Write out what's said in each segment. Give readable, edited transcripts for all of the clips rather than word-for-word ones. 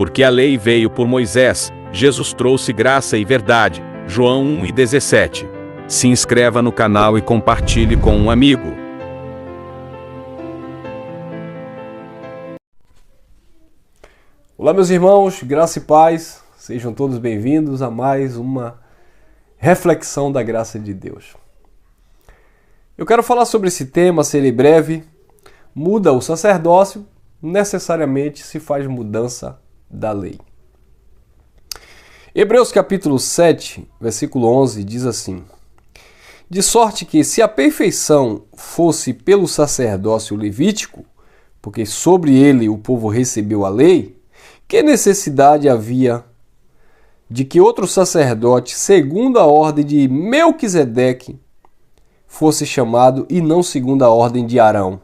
Porque a lei veio por Moisés, Jesus trouxe graça e verdade. João 1:17. Se inscreva no canal e compartilhe com um amigo. Olá, meus irmãos, graça e paz, sejam todos bem-vindos a mais uma reflexão da graça de Deus. Eu quero falar sobre esse tema, serei breve. Muda o sacerdócio, necessariamente se faz mudança da lei. Hebreus capítulo 7, versículo 11 diz assim: de sorte que se a perfeição fosse pelo sacerdócio levítico, porque sobre ele o povo recebeu a lei, que necessidade havia de que outro sacerdote, segundo a ordem de Melquisedeque, fosse chamado e não segundo a ordem de Arão?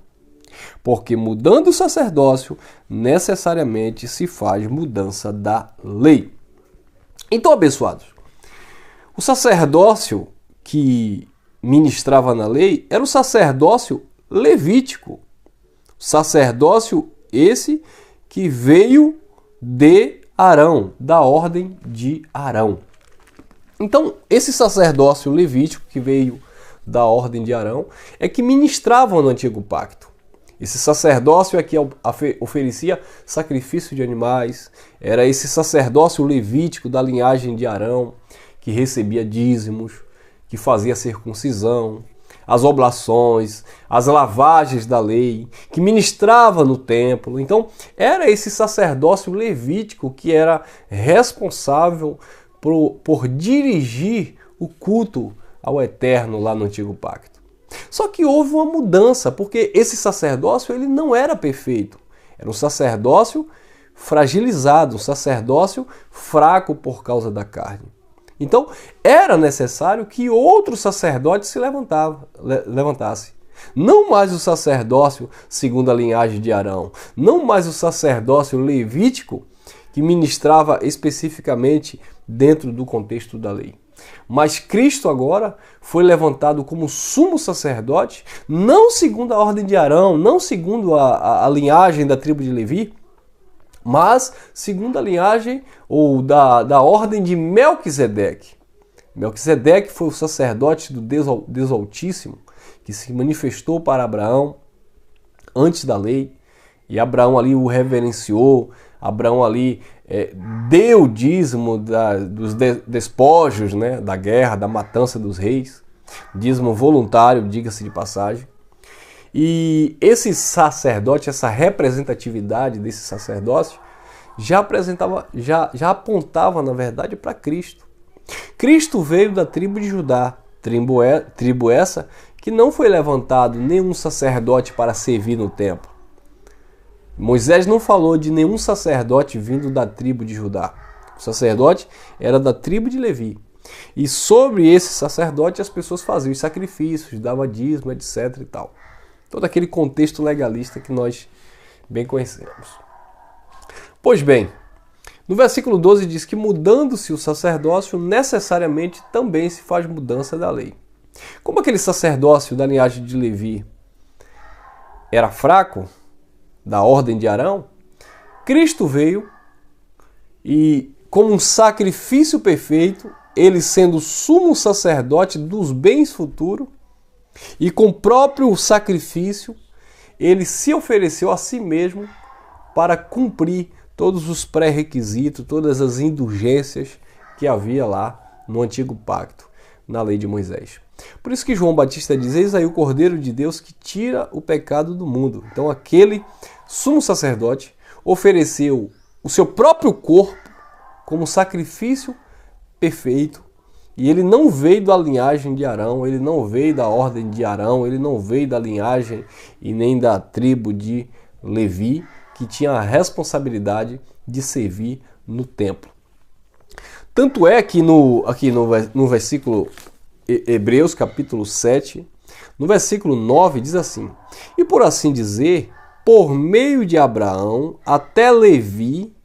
Porque mudando o sacerdócio, necessariamente se faz mudança da lei. Então, abençoados, o sacerdócio que ministrava na lei era o sacerdócio levítico. Sacerdócio esse que veio de Arão, da ordem de Arão. Então, esse sacerdócio levítico que veio da ordem de Arão é que ministravam no Antigo Pacto. Esse sacerdócio é que oferecia sacrifício de animais, era esse sacerdócio levítico da linhagem de Arão que recebia dízimos, que fazia circuncisão, as oblações, as lavagens da lei, que ministrava no templo. Então, era esse sacerdócio levítico que era responsável por dirigir o culto ao Eterno lá no Antigo Pacto. Só que houve uma mudança, porque esse sacerdócio ele não era perfeito. Era um sacerdócio fragilizado, um sacerdócio fraco por causa da carne. Então, era necessário que outro sacerdote se levantasse. Não mais o sacerdócio segundo a linhagem de Arão, não mais o sacerdócio levítico que ministrava especificamente dentro do contexto da lei. Mas Cristo agora foi levantado como sumo sacerdote, não segundo a ordem de Arão, não segundo a linhagem da tribo de Levi, mas segundo a linhagem ou da ordem de Melquisedeque. Melquisedeque foi o sacerdote do Deus Altíssimo, que se manifestou para Abraão antes da lei, e Abraão ali o reverenciou, Abraão ali deu o dízimo dos despojos, né, da guerra, da matança dos reis, dízimo voluntário, diga-se de passagem. E esse sacerdote, essa representatividade desse sacerdócio, já apontava, na verdade, para Cristo. Cristo veio da tribo de Judá, tribo essa que não foi levantado nenhum sacerdote para servir no templo. Moisés não falou de nenhum sacerdote vindo da tribo de Judá. O sacerdote era da tribo de Levi. E sobre esse sacerdote as pessoas faziam os sacrifícios, davam dízimo, etc. e tal. Todo aquele contexto legalista que nós bem conhecemos. Pois bem, no versículo 12 diz que mudando-se o sacerdócio, necessariamente também se faz mudança da lei. Como aquele sacerdócio da linhagem de Levi era fraco, da ordem de Arão, Cristo veio e, como um sacrifício perfeito, ele sendo sumo sacerdote dos bens futuros, e com o próprio sacrifício, ele se ofereceu a si mesmo para cumprir todos os pré-requisitos, todas as indulgências que havia lá no Antigo Pacto, na lei de Moisés. Por isso que João Batista diz: eis aí o Cordeiro de Deus que tira o pecado do mundo. Então aquele sumo sacerdote ofereceu o seu próprio corpo como sacrifício perfeito. E ele não veio da linhagem de Arão, ele não veio da ordem de Arão, ele não veio da linhagem e nem da tribo de Levi, que tinha a responsabilidade de servir no templo. Tanto é que aqui no versículo Hebreus, capítulo 7, no versículo 9, diz assim: e por assim dizer, por meio de Abraão, até Levi,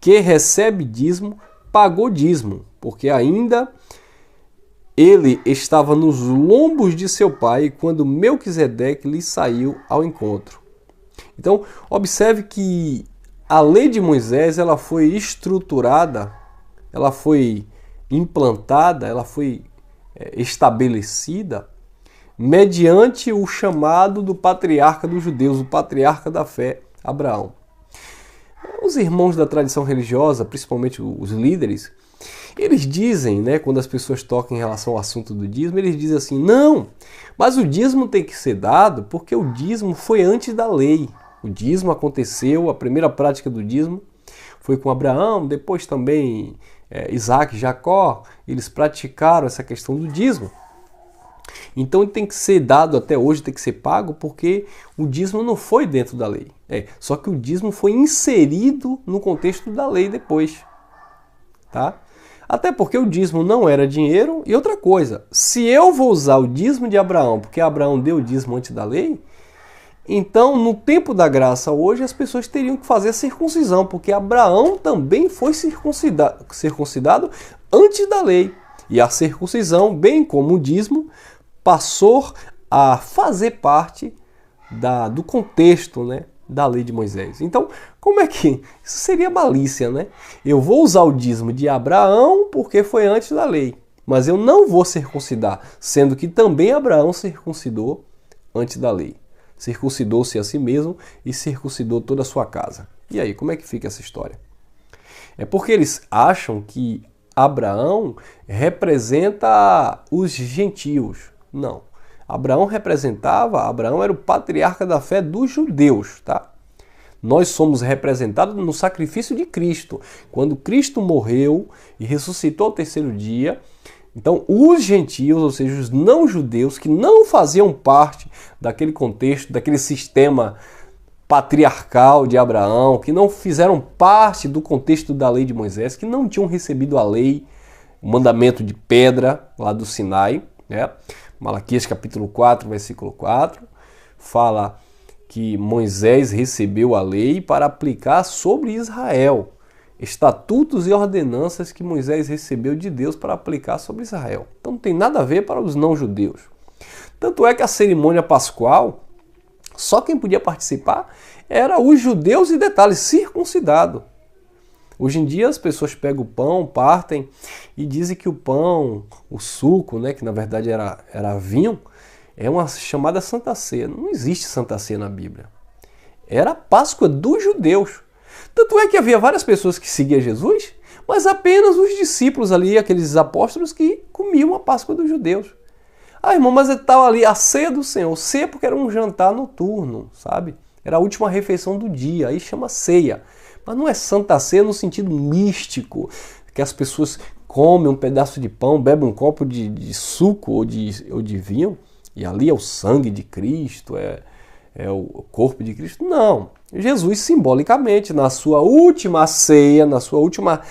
que recebe dízimo, pagou dízimo, porque ainda ele estava nos lombos de seu pai quando Melquisedeque lhe saiu ao encontro. Então, observe que a lei de Moisés ela foi estruturada, ela foi implantada, ela foi estabelecida mediante o chamado do patriarca dos judeus, o patriarca da fé, Abraão. Os irmãos da tradição religiosa, principalmente os líderes, eles dizem, né, quando as pessoas tocam em relação ao assunto do dízimo, eles dizem assim, não, mas o dízimo tem que ser dado porque o dízimo foi antes da lei. O dízimo aconteceu, a primeira prática do dízimo foi com Abraão, depois também Isaac e Jacó, eles praticaram essa questão do dízimo. Então ele tem que ser dado até hoje, tem que ser pago, porque o dízimo não foi dentro da lei. Só que o dízimo foi inserido no contexto da lei depois. Tá? Até porque o dízimo não era dinheiro. E outra coisa, se eu vou usar o dízimo de Abraão, porque Abraão deu o dízimo antes da lei, então no tempo da graça hoje as pessoas teriam que fazer a circuncisão, porque Abraão também foi circuncidado antes da lei. E a circuncisão, bem como o dízimo, passou a fazer parte do contexto, né, da lei de Moisés. Então, como é que... Isso seria malícia, né? Eu vou usar o dízimo de Abraão porque foi antes da lei, mas eu não vou circuncidar, sendo que também Abraão circuncidou antes da lei. Circuncidou-se a si mesmo e circuncidou toda a sua casa. E aí, como é que fica essa história? É porque eles acham que Abraão representa os gentios. Não. Abraão era o patriarca da fé dos judeus, tá? Nós somos representados no sacrifício de Cristo. Quando Cristo morreu e ressuscitou ao terceiro dia, então os gentios, ou seja, os não-judeus, que não faziam parte daquele contexto, daquele sistema patriarcal de Abraão, que não fizeram parte do contexto da lei de Moisés, que não tinham recebido a lei, o mandamento de pedra lá do Sinai, né? Malaquias capítulo 4, versículo 4, fala que Moisés recebeu a lei para aplicar sobre Israel. Estatutos e ordenanças que Moisés recebeu de Deus para aplicar sobre Israel. Então não tem nada a ver para os não-judeus. Tanto é que a cerimônia pascual, só quem podia participar era os judeus e, detalhe, circuncidado. Hoje em dia as pessoas pegam o pão, partem e dizem que o pão, o suco, né, que na verdade era vinho, é uma chamada Santa Ceia. Não existe Santa Ceia na Bíblia. Era a Páscoa dos judeus. Tanto é que havia várias pessoas que seguiam Jesus, mas apenas os discípulos ali, aqueles apóstolos que comiam a Páscoa dos judeus. Ah, irmão, mas estava ali a ceia do Senhor. Ceia porque era um jantar noturno, sabe? Era a última refeição do dia, aí chama ceia. Mas não é Santa Ceia no sentido místico, que as pessoas comem um pedaço de pão, bebem um copo de suco ou de vinho, e ali é o sangue de Cristo, é o corpo de Cristo. Não. Jesus, simbolicamente, na sua última ceia, na sua última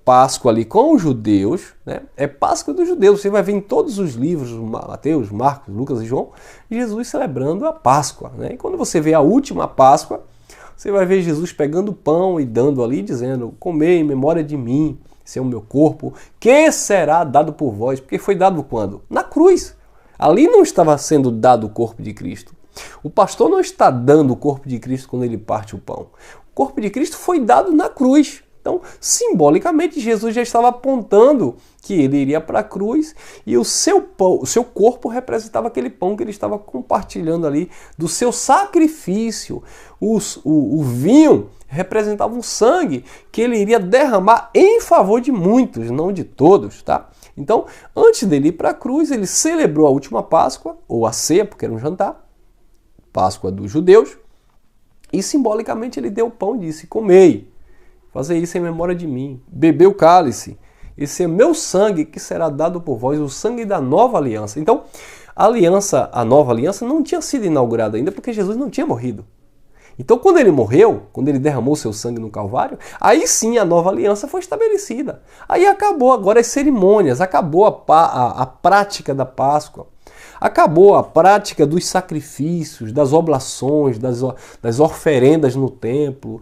Páscoa ali com os judeus, né? É Páscoa dos judeus. Você vai ver em todos os livros, Mateus, Marcos, Lucas e João, Jesus celebrando a Páscoa, né? E quando você vê a última Páscoa, você vai ver Jesus pegando o pão e dando ali, dizendo, comei em memória de mim, esse é o meu corpo, que será dado por vós. Porque foi dado quando? Na cruz. Ali não estava sendo dado o corpo de Cristo. O pastor não está dando o corpo de Cristo quando ele parte o pão. O corpo de Cristo foi dado na cruz. Então, simbolicamente, Jesus já estava apontando que ele iria para a cruz e o seu corpo representava aquele pão que ele estava compartilhando ali do seu sacrifício. O vinho representava um sangue que ele iria derramar em favor de muitos, não de todos, tá? Então, antes dele ir para a cruz, ele celebrou a última Páscoa, ou a ceia, porque era um jantar, Páscoa dos judeus, e simbolicamente ele deu o pão e disse, comei, fazer isso em memória de mim, bebeu o cálice, esse é meu sangue que será dado por vós, o sangue da nova aliança. Então, a nova aliança não tinha sido inaugurada ainda porque Jesus não tinha morrido. Então, quando ele morreu, quando ele derramou seu sangue no Calvário, aí sim a nova aliança foi estabelecida. Aí acabou agora as cerimônias, acabou a prática da Páscoa, acabou a prática dos sacrifícios, das oblações, das oferendas no templo,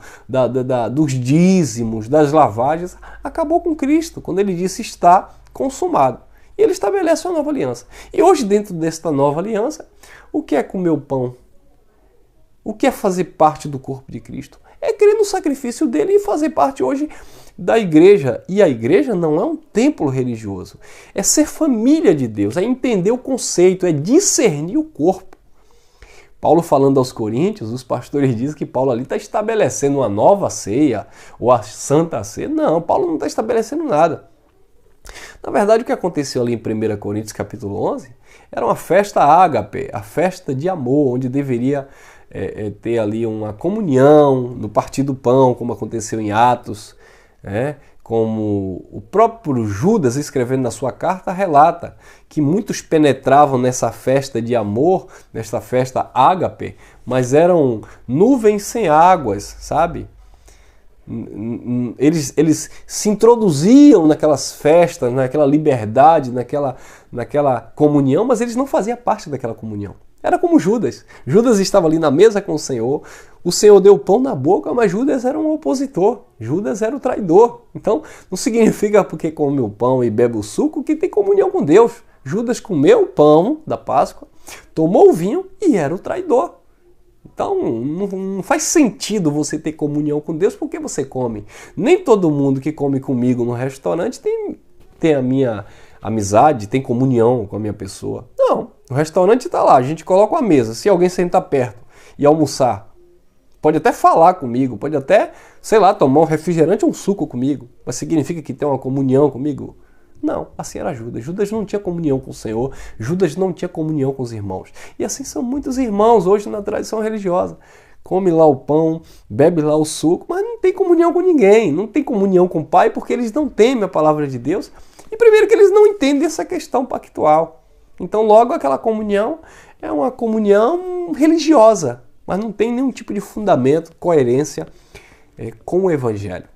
dos dízimos, das lavagens. Acabou com Cristo, quando ele disse está consumado. E ele estabelece uma nova aliança. E hoje, dentro desta nova aliança, o que é comer o pão? O que é fazer parte do corpo de Cristo? É crer no sacrifício dele e fazer parte hoje da igreja. E a igreja não é um templo religioso. É ser família de Deus, é entender o conceito, é discernir o corpo. Paulo falando aos Coríntios, os pastores dizem que Paulo ali está estabelecendo uma nova ceia, ou a Santa Ceia. Não, Paulo não está estabelecendo nada. Na verdade, o que aconteceu ali em 1 Coríntios capítulo 11 era uma festa ágape, a festa de amor, onde deveria ter ali uma comunhão, no partir do pão, como aconteceu em Atos, como o próprio Judas, escrevendo na sua carta, relata que muitos penetravam nessa festa de amor, nesta festa ágape, mas eram nuvens sem águas, sabe? Eles se introduziam naquelas festas, naquela liberdade, naquela comunhão, mas eles não faziam parte daquela comunhão. Era como Judas. Judas estava ali na mesa com o Senhor deu o pão na boca, mas Judas era um opositor. Judas era o traidor. Então, não significa porque come o pão e bebe o suco que tem comunhão com Deus. Judas comeu o pão da Páscoa, tomou o vinho e era o traidor. Então, não faz sentido você ter comunhão com Deus porque você come. Nem todo mundo que come comigo no restaurante tem a minha amizade, tem comunhão com a minha pessoa. Não, o restaurante está lá, a gente coloca uma mesa. Se alguém sentar perto e almoçar, pode até falar comigo, pode até, sei lá, tomar um refrigerante ou um suco comigo. Mas significa que tem uma comunhão comigo? Não, assim era Judas. Judas não tinha comunhão com o Senhor, Judas não tinha comunhão com os irmãos. E assim são muitos irmãos hoje na tradição religiosa. Come lá o pão, bebe lá o suco, mas não tem comunhão com ninguém, não tem comunhão com o Pai porque eles não temem a palavra de Deus. E primeiro que eles não entendem essa questão pactual. Então logo aquela comunhão é uma comunhão religiosa, mas não tem nenhum tipo de fundamento, coerência com o Evangelho.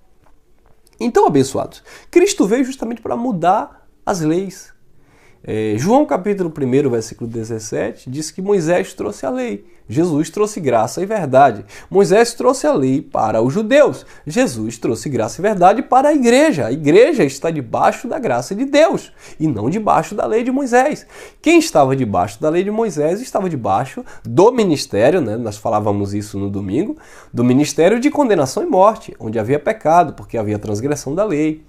Então, abençoados, Cristo veio justamente para mudar as leis. João capítulo 1, versículo 17, diz que Moisés trouxe a lei. Jesus trouxe graça e verdade. Moisés trouxe a lei para os judeus. Jesus trouxe graça e verdade para a igreja. A igreja está debaixo da graça de Deus e não debaixo da lei de Moisés. Quem estava debaixo da lei de Moisés estava debaixo do ministério, nós falávamos isso no domingo, do ministério de condenação e morte, onde havia pecado, porque havia transgressão da lei,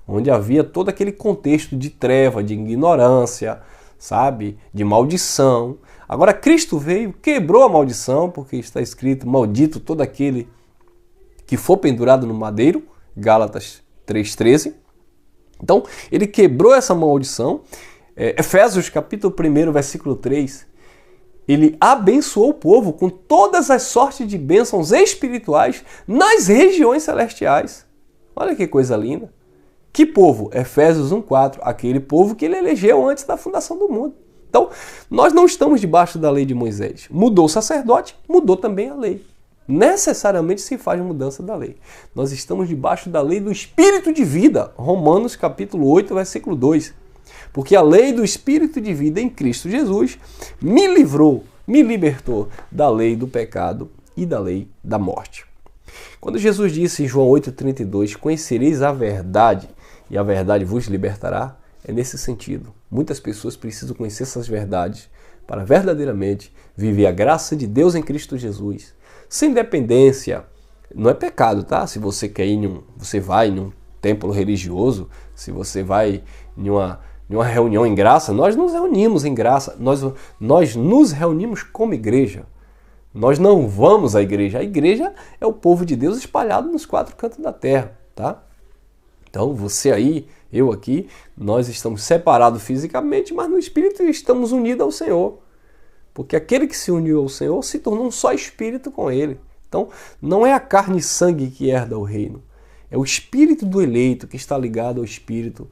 onde havia todo aquele contexto de treva, de ignorância, sabe, de maldição. Agora Cristo veio, quebrou a maldição, porque está escrito, maldito todo aquele que for pendurado no madeiro, Gálatas 3,13. Então, ele quebrou essa maldição. Efésios capítulo 1, versículo 3, ele abençoou o povo com todas as sortes de bênçãos espirituais nas regiões celestiais. Olha que coisa linda. Que povo? Efésios 1,4, aquele povo que ele elegeu antes da fundação do mundo. Então, nós não estamos debaixo da lei de Moisés. Mudou o sacerdote, mudou também a lei. Necessariamente se faz mudança da lei. Nós estamos debaixo da lei do Espírito de vida. Romanos capítulo 8, versículo 2. Porque a lei do Espírito de vida em Cristo Jesus me livrou, me libertou da lei do pecado e da lei da morte. Quando Jesus disse em João 8,32, conhecereis a verdade e a verdade vos libertará, é nesse sentido. Muitas pessoas precisam conhecer essas verdades para verdadeiramente viver a graça de Deus em Cristo Jesus. Sem dependência. Não é pecado, tá? Se você quer você vai em um templo religioso, se você vai em uma reunião em graça, nós nos reunimos em graça. Nós nos reunimos como igreja. Nós não vamos à igreja. A igreja é o povo de Deus espalhado nos 4 cantos da terra, tá? Então você aí, eu aqui, nós estamos separados fisicamente, mas no espírito estamos unidos ao Senhor. Porque aquele que se uniu ao Senhor se tornou um só espírito com Ele. Então não é a carne e sangue que herda o reino. É o espírito do eleito que está ligado ao espírito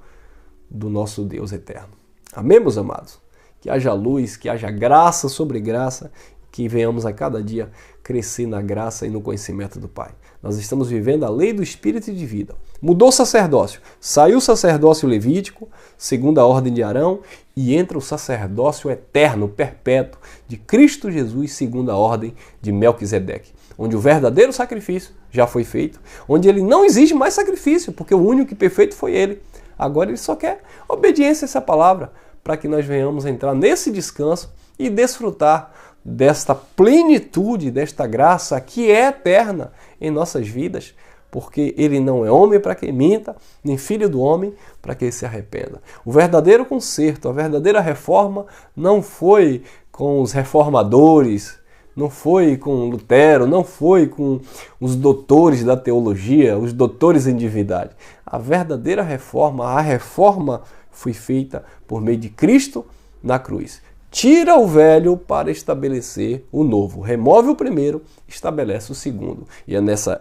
do nosso Deus eterno. Amém, meus amados? Que haja luz, que haja graça sobre graça, que venhamos a cada dia crescer na graça e no conhecimento do Pai. Nós estamos vivendo a lei do Espírito de vida. Mudou o sacerdócio. Saiu o sacerdócio levítico, segundo a ordem de Arão, e entra o sacerdócio eterno, perpétuo, de Cristo Jesus, segundo a ordem de Melquisedeque, onde o verdadeiro sacrifício já foi feito, onde ele não exige mais sacrifício, porque o único que perfeito foi ele. Agora ele só quer obediência a essa palavra, para que nós venhamos entrar nesse descanso e desfrutar desta plenitude, desta graça que é eterna em nossas vidas, porque ele não é homem para que minta, nem filho do homem para que se arrependa. O verdadeiro conserto, a verdadeira reforma não foi com os reformadores, não foi com Lutero, não foi com os doutores da teologia, os doutores em divindade. A verdadeira reforma, a reforma foi feita por meio de Cristo na cruz. Tira o velho para estabelecer o novo. Remove o primeiro, estabelece o segundo. E é nessa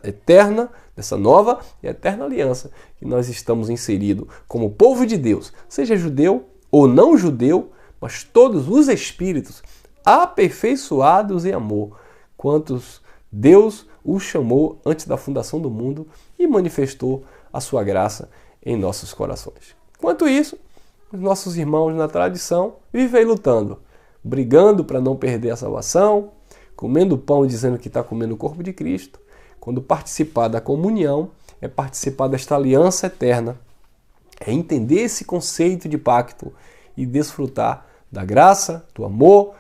nova e eterna aliança que nós estamos inseridos como povo de Deus, seja judeu ou não judeu, mas todos os espíritos aperfeiçoados em amor, quantos Deus os chamou antes da fundação do mundo e manifestou a sua graça em nossos corações. Enquanto isso, os nossos irmãos na tradição vivem lutando, brigando para não perder a salvação, comendo pão e dizendo que está comendo o corpo de Cristo. Quando participar da comunhão, é participar desta aliança eterna, é entender esse conceito de pacto e desfrutar da graça, do amor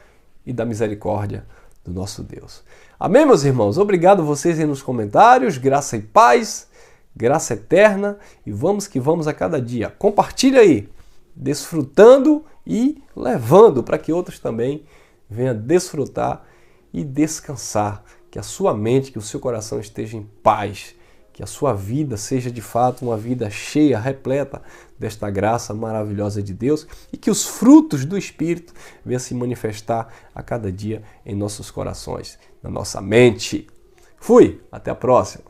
e da misericórdia do nosso Deus. Amém, meus irmãos? Obrigado a vocês aí nos comentários, graça e paz, graça eterna, e vamos que vamos a cada dia. Compartilha aí, desfrutando e levando para que outros também venham desfrutar e descansar, que a sua mente, que o seu coração esteja em paz, que a sua vida seja de fato uma vida cheia, repleta desta graça maravilhosa de Deus e que os frutos do Espírito venham se manifestar a cada dia em nossos corações, na nossa mente. Fui, até a próxima!